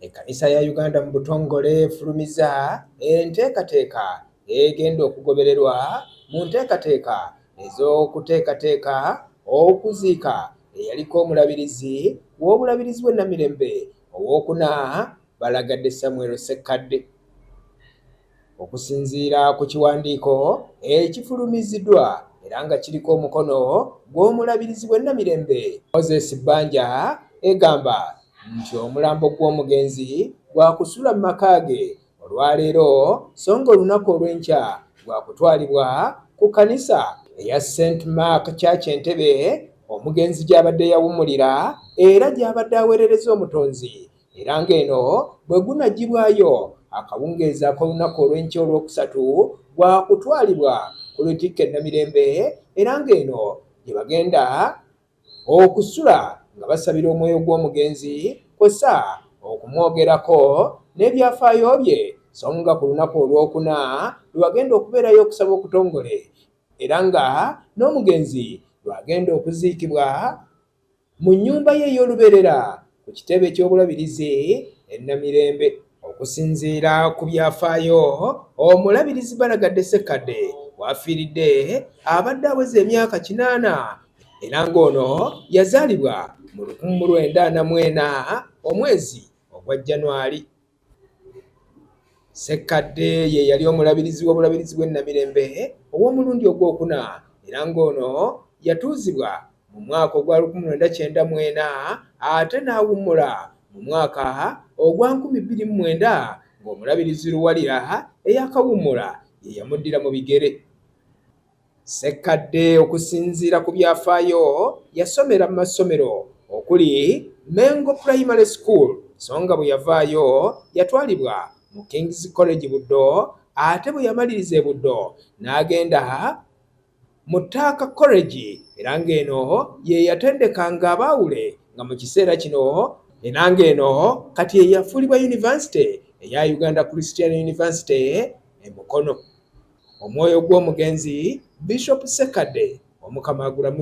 Ekkanisa ya Uganda mu butongole efulumiza enteekateeka egenda okugobererwa mu nteekateeka ez'okuteekateeka okuziika eyaliko omulabirizi w'obulabirizi bw'e Namirembe owookuna Balagadde Samuel Ssekkadde. Okusinziira ku kiwandiiko ekifulumiziddwa era nga kiriko omukono gw'omulabirizi w'e Namirembe Moses Bbanja, egamba nti omulambo gw'omugenzi gwakusula mu maka ge olwaleero so nga olunaku olw'enkya gwakutwalibwa ku kkanisa eya St. Mark Church Entebbe omugenzi gy'abadde yawummulira era gy'abadde aweerereza omutonzi, era ng'eno bwe gunaggyibwayo akawungeezi ak'olunaku olw'enkya olwokusatu gwakutwalibwa ku Lutikko e Namirembe, era ng'eno gye bagenda okusula nga basabira omwoyo gw'omugenzi kw'ossa okumwogerako n'ebyafaayo bye, so nga ku lunaku olwokuna lwagenda okubeerayo okusaba okutongole, era nga n'omugenzi lwagenda okuziikibwa mu nnyumba ye ey'olubeerera ku kitebe ky'obulabirizi e Namirembe. Okusinziira ku byafaayo, omulabirizi Balagadde Ssekkadde w'afiiridde abadde aweza emyaka 8 era ng'ono yazaalibwa mu 1944 omwezi ogwa January. Ssekkadde ye yali omulabirizi w'obulabirizi bw'e Namirembe ow'omulundi ogwokuna, era ng'ono yatuuzibwa mu mwaka ogwa 1994 ate n'awummula mu mwaka ogwa 2009 ng'omulabirizi Luwalira eyakawummula ye yamuddira mu bigere. Ssekkadde okusinziira ku byafaayo yasomera mu masomero okuli Mengo Primary School, so nga bwe yavaayo yatwalibwa mu King's College Buddo, ate bwe yamaliriza e Buddo n'agenda mu Taaka College, era ng'eno ye yatendekanga abaawule nga mu kiseera kino era ng'eno kati ye yafuulibwa University eya Uganda Christian University e Mukono. Omwoyo gw'omugenzi Bishop Ssekkadde Omukama agulamu